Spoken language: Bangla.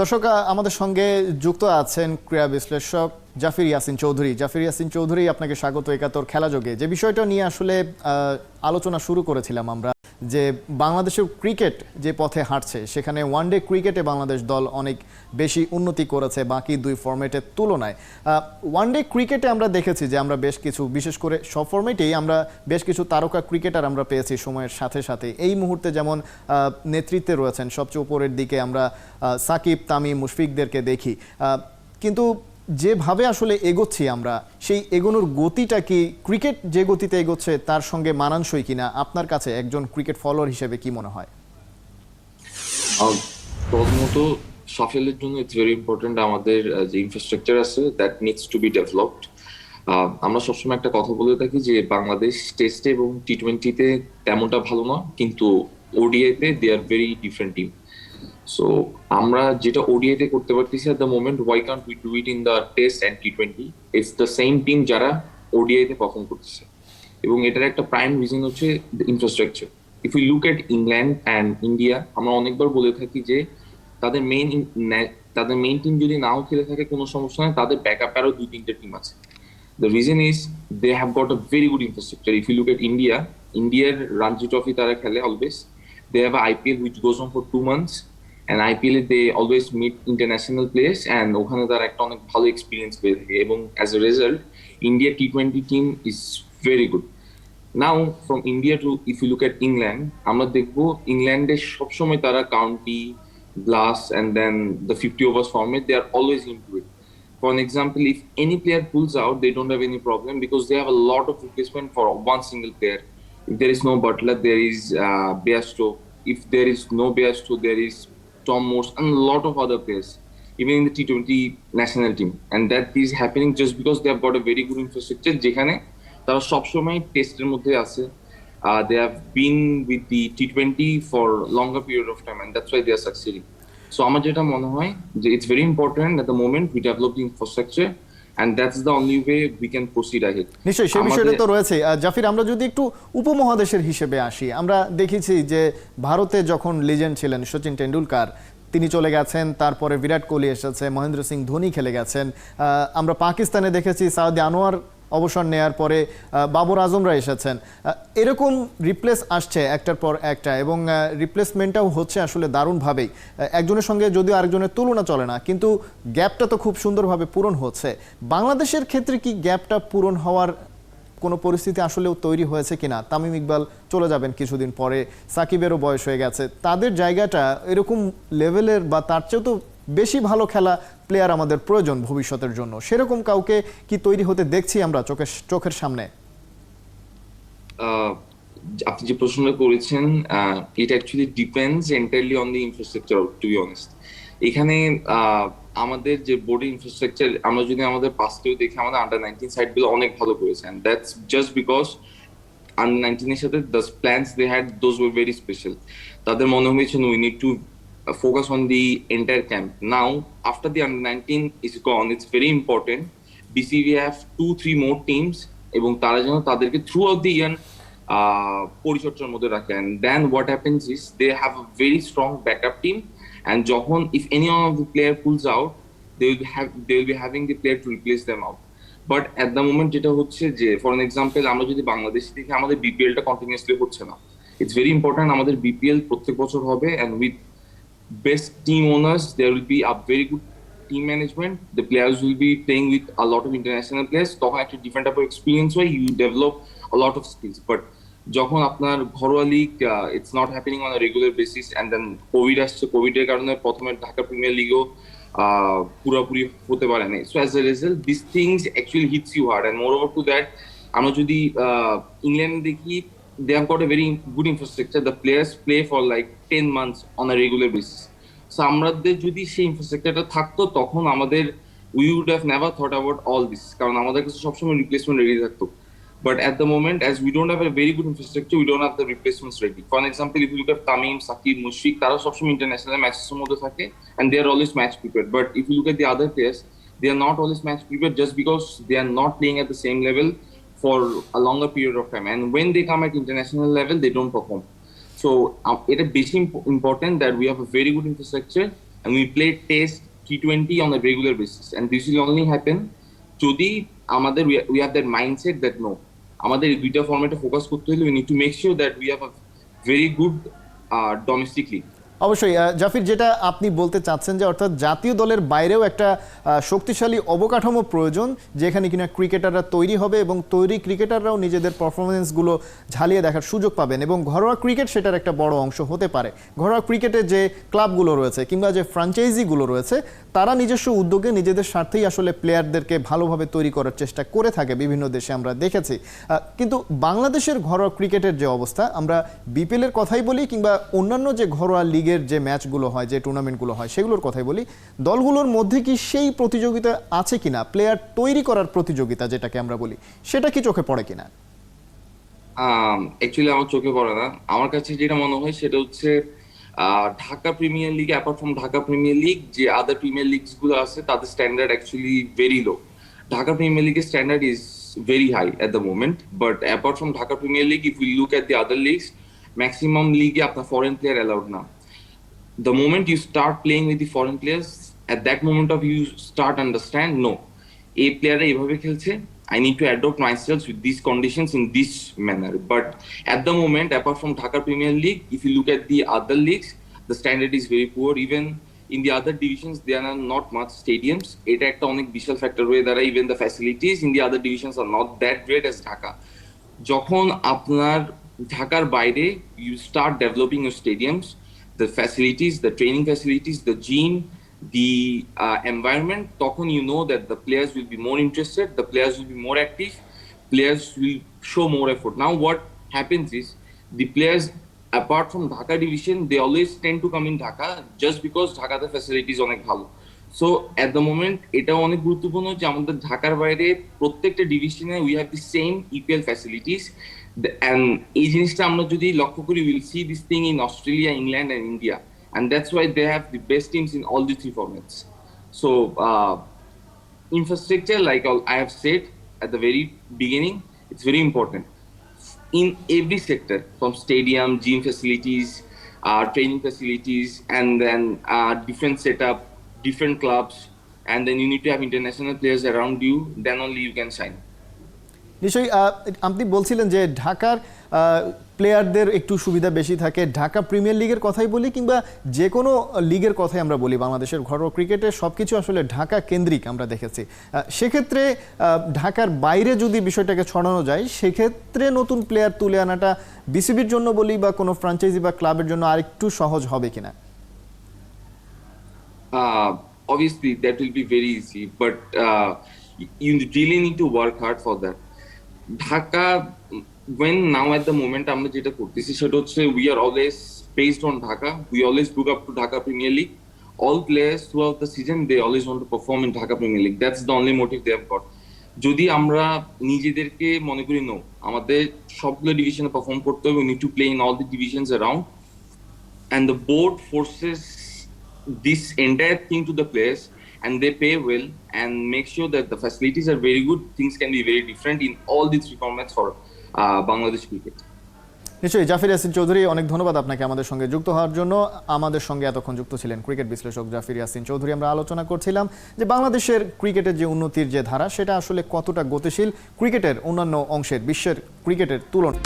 দর্শক আমাদের সঙ্গে যুক্ত আছেন ক্রীড়া বিশ্লেষক জাফির ইয়াসিন চৌধুরী। জাফির ইয়াসিন চৌধুরী, আপনাকে স্বাগত একাত্তর খেলাযোগে। যে বিষয়টা নিয়ে আসলে আলোচনা শুরু করেছিলাম আমরা, যে বাংলাদেশের ক্রিকেট যে পথে হাঁটছে সেখানে ওয়ানডে ক্রিকেটে বাংলাদেশ দল অনেক বেশি উন্নতি করেছে বাকি দুই ফরম্যাটের তুলনায়। ওয়ানডে ক্রিকেটে আমরা দেখেছি যে আমরা বেশ কিছু, বিশেষ করে সব ফরম্যাটেই আমরা বেশ কিছু তারকা ক্রিকেটার আমরা পেয়েছি সময়ের সাথে সাথে। এই মুহূর্তে যেমন নেতৃত্বে রয়েছেন সবচেয়ে উপরের দিকে আমরা সাকিব, তামিম, মুশফিকদেরকে দেখি, কিন্তু যেভাবে আসলে এগোচ্ছি আমরা, সেই এগোনোর গতিটা কি ক্রিকেট যে গতিতে এগোচ্ছে তার সঙ্গে মানানসই কিনা আপনার কাছে একজন ক্রিকেট ফলোয়ার হিসেবে কি মনে হয়? প্রথমত সাফল্যের জন্য ইটস ভেরি ইম্পর্টেন্ট আমাদের যে ইনফ্রাস্ট্রাকচার আছে that needs to B developed. আমরা সবসময় একটা কথা বলে থাকি যে বাংলাদেশ টেস্টে এবং টি-20-তে তেমনটা ভালো না, কিন্তু ওডিআইতে they are very different team. So আমরা যেটা ওডিআইতে করতে পারতেছি at the moment, why can't we do it in the test and টি-20? ইটস দ্য সেম টিম যারা ওডিআইতে পারফর্ম করতেছে, এবং এটার একটা প্রাইম রিজন হচ্ছে the infrastructure. If you look at England and India, আমরা অনেকবার বলে থাকি যে তাদের মেইন টিম যদি নাও খেলে থাকে কোনো সমস্যা নেই, তাদের ব্যাকআপ আরও 2-3টে টিম আছে। The reason is they have got a very good infrastructure. If you look at India's Ranji Trophy তারা খেলে always. They have an IPL which goes on for 2 months, and IPL they always meet international players, and ওখানে তারা একটা অনেক ভালো এক্সপিরিয়েন্স পেয়ে থাকে, এবং as a result India T20 team is very good. Now from India to, if you look at England, আমরা দেখবো ইংল্যান্ডে সবসময় তারা county, glass, and then the 50 overs format, they are always into it. For an example, if any player pulls out, they don't have any problem because they have a lot of replacement for one single player. If there is no Butler, there is Bairstow. If there is no Bairstow, there is Tom Morse and a lot of other players, even in the T20 national team. And that is happening just because they have got a very good infrastructure. যেখানে তারা সবসময় টেস্টের মধ্যে আছে. They have been with the T20 for longer period of time, and that's why they are succeeding. So আমার যেটা মনে হয় যে it's very important at the moment we develop the infrastructure, and that's the only way we can proceed ahead. নিশ্চয়ই সেই বিষয়টা তো রয়েছে। জাফির, আমরা যদি একটু উপমহাদেশের হিসেবে আসি, আমরা দেখেছি যে ভারতে যখন লিজেন্ড ছিলেন সচিন টেন্ডুলকার, তিনি চলে গেছেন, তারপরে বিরাট কোহলি এসেছে, মহেন্দ্র সিং ধোনি খেলে গেছেন। আমরা পাকিস্তানে দেখেছি সাউদি আনোয়ার অবসর নেয়ার পরে বাবর আজমরা এসেছেন। এরকম রিপ্লেস আসছে একটার পর একটা, এবং রিপ্লেসমেন্টটাও হচ্ছে আসলে দারুণভাবেই। একজনের সঙ্গে যদিও আরেকজনের তুলনা চলে না, কিন্তু গ্যাপটা তো খুব সুন্দরভাবে পূরণ হচ্ছে। বাংলাদেশের ক্ষেত্রে কি গ্যাপটা পূরণ হওয়ার কোনো পরিস্থিতি আসলেও তৈরি হয়েছে কিনা? তামিম ইকবাল চলে যাবেন কিছুদিন পরে, সাকিবেরও বয়স হয়ে গেছে, তাদের জায়গাটা এরকম লেভেলের বা তার চেয়েও তো বেশি ভালো খেলা প্লেয়ার আমাদের প্রয়োজন ভবিষ্যতের জন্য। সেরকম কাউকে কি তৈরি হতে দেখছি আমরা চোখের সামনে? আপনি যে প্রশ্নটা করেছেন, it actually depends entirely on the infrastructure, to be honest. এখানে আমাদের যে বোর্ডের ইনফ্রাস্ট্রাকচার, আমরা যদি আমাদের পাস্টেও দেখি, আমাদের আন্ডার-19 সাইডগুলো অনেক ভালো করেছে, and that's just because under-19 এর সাথে the plans they had, those were very special. তাদের মনে হয়েছে we need to focus on the entire camp. Now after the under-19 is gone, it's very important BCB have 2-3 more teams, এবং তারা যেন তাদেরকে throughout the year পরিচর্যার মধ্যে রাখে, and then what happens is they have a very strong backup team, and যখন if any one of the player pulls out, they will be having the player to replace them out. But at the moment যেটা হচ্ছে যে, for an example, আমরা যদি বাংলাদেশ থেকে আমাদের বিপিএলটা কন্টিনিউয়াসলি হচ্ছে না। It's very important আমাদের বিপিএল প্রত্যেক বছর হবে, and with best team owners there will be a very good team management. The players will be playing with a lot of international players. তখন একটা different type of experience হয়, you develop a lot of skills. But যখন আপনার ঘরোয়া league, it's not happening on a regular basis, and then Covid আসছে, কোভিডের কারণে প্রথমে ঢাকা প্রিমিয়ার লিগও পুরোপুরি হতে পারে না। So as a result these things actually hits you hard, and moreover to that, আমরা যদি ইংল্যান্ড দেখি, they have got a very good infrastructure. The players play for like 10 months on a regular basis. So আমাদের যদি সেই ইনফ্রাস্ট্রাকচারটা থাকতো, তখন আমাদের we would have never thought about all this, কারণ আমাদের কাছে সবসময় রিপ্লেসমেন্ট রেডি থাকতো। But at the moment, as we don't have a very good infrastructure, we don't have the replacements ready. For an example, if you look at Tamim, Sakib, Mushfiq, তারা সবসময় ইন্টারন্যাশনাল ম্যাচের মধ্যে থাকে, and they are always match prepared. But if you look at the other players, they are not always match prepared just because they are not playing at the same level for a longer period of time, and when they come at international level they don't perform. So it is very important that we have a very good infrastructure, and we play test T20 on a regular basis, and this will only happen যদি আমাদের we have that mindset that no, আমাদের এই দুইটা ফরম্যাটে ফোকাস করতে হলে we need to make sure that we have a very good domestic league. অবশ্যই জাফির, যেটা আপনি বলতে চাচ্ছেন যে অর্থাৎ জাতীয় দলের বাইরেও একটা শক্তিশালী অবকাঠামো প্রয়োজন, যেখানে কিনা ক্রিকেটাররা তৈরি হবে এবং তৈরি ক্রিকেটাররাও নিজেদের পারফরমেন্সগুলো ঝালিয়ে দেখার সুযোগ পাবেন, এবং ঘরোয়া ক্রিকেট সেটার একটা বড় অংশ হতে পারে। ঘরোয়া ক্রিকেটে যে ক্লাবগুলো রয়েছে কিংবা যে ফ্র্যাঞ্চাইজিগুলো রয়েছে, তারা নিজস্ব উদ্যোগে নিজেদের স্বার্থেই আসলে প্লেয়ারদেরকে ভালোভাবে তৈরি করার চেষ্টা করে থাকে বিভিন্ন দেশে, আমরা দেখেছি। কিন্তু বাংলাদেশের ঘরোয়া ক্রিকেটের যে অবস্থা, আমরা বিপিএলের কথাই বলি কিংবা অন্যান্য যে ঘরোয়া লিগের যে ম্যাচগুলো হয়, যে টুর্নামেন্টগুলো হয়, সেগুলোর কথাই বলি, দলগুলোর মধ্যে কি সেই প্রতিযোগিতা আছে কিনা, প্লেয়ার তৈরি করার প্রতিযোগিতা যেটাকে আমরা বলি, সেটা কি চোখে পড়ে কিনা? অ্যাকচুয়ালি আমার চোখে পড়ে না। আমার কাছে যেটা মনে হয় সেটা হচ্ছে Dhaka premier league, apart from Dhaka premier league, যে আদার প্রিমিয়ার লিগস গুলো আছে তাদের standard actually very low. Dhaka premier লিগের standard is very high at the moment, but apart from Dhaka Premier League, if we look at the other leagues, maximum league apna foreign player allowed now. The moment you start playing with the foreign players, at that moment of you start understand, no, a player এইভাবে খেলছে, I need to adopt myself with these conditions in this manner. But at the moment, apart from Dhaka Premier League, if you look at the other leagues, the standard is very poor. Even in the other divisions, there are not much stadiums. এটা একটা অনেক বিশাল ফ্যাক্টর হয়ে দাঁড়ায়। Even the facilities in the other divisions are not that great as Dhaka. যখন আপনার ঢাকার বাইরে you start developing your stadiums, the facilities, the training facilities, the gym, the environment, তখন you know that the players will be more interested, the players will be more active, players will show more effort. Now what happens is, the players apart from Dhaka division, they always tend to come in Dhaka just because Dhaka the facilities অনেক ভালো. So at the moment এটা অনেক গুরুত্বপূর্ণ যে আমাদের ঢাকার বাইরে প্রত্যেকটা ডিভিশনে we have the same equal facilities, and এই জিনিসটা আমরা যদি লক্ষ্য করি, we will see this thing in Australia, England and India, and that's why they have the best teams in all the three formats. So infrastructure, like I have said at the very beginning, it's very important in every sector, from stadium, gym facilities, training facilities, and then different setup, different clubs, and then you need to have international players around you, then only you can shine. নিশ্চয়ই আপনি বলছিলেন যে ঢাকার প্লেয়ারদের একটু সুবিধা বেশি থাকে। ঢাকা প্রিমিয়ার লিগের কথাই বলি কিংবা যে কোনো লিগের কথাই আমরা বলি, বাংলাদেশের ঘরোয়া ক্রিকেটে সব কিছু আসলে ঢাকা কেন্দ্রিক আমরা দেখেছি। সেক্ষেত্রে ঢাকার বাইরে যদি বিষয়টাকে ছড়ানো যায়, সেক্ষেত্রে নতুন প্লেয়ার তুলে আনাটা বিসিবির জন্য বলি বা কোনো ফ্র্যাঞ্চাইজি বা ক্লাবের জন্য আরেকটু সহজ হবে কিনা? Obviously that will be very easy, but you really need to work hard for that. Dhaka, when now at the moment আমরা যেটা করতেছি সেটা হচ্ছে we are always based on Dhaka. We always look up to Dhaka Premier League. All players throughout the season, they always want to perform in Dhaka Premier League. That's the only motive they have got. যদি আমরা নিজেদেরকে মনে করি no, আমাদের সবগুলো ডিভিশনে পারফর্ম করতে হবে, we need to play in all the divisions around, and the board forces this entire thing to the players, and they pay well and make sure that the facilities are very good, things can be very different in all the three formats for Bangladesh cricket. নিশ্চয়ই জাফির ইয়াসিন চৌধুরী, অনেক ধন্যবাদ আপনাকে আমাদের সঙ্গে যুক্ত হওয়ার জন্য। আমাদের সঙ্গে এতক্ষণ যুক্ত ছিলেন ক্রিকেট বিশ্লেষক জাফির ইয়াসিন চৌধুরী। আমরা আলোচনা করছিলাম যে বাংলাদেশের ক্রিকেটের যে উন্নতির যে ধারা, সেটা আসলে কতটা গতিশীল ক্রিকেটের অন্যান্য অংশের, বিশ্বের ক্রিকেটের তুলনায়।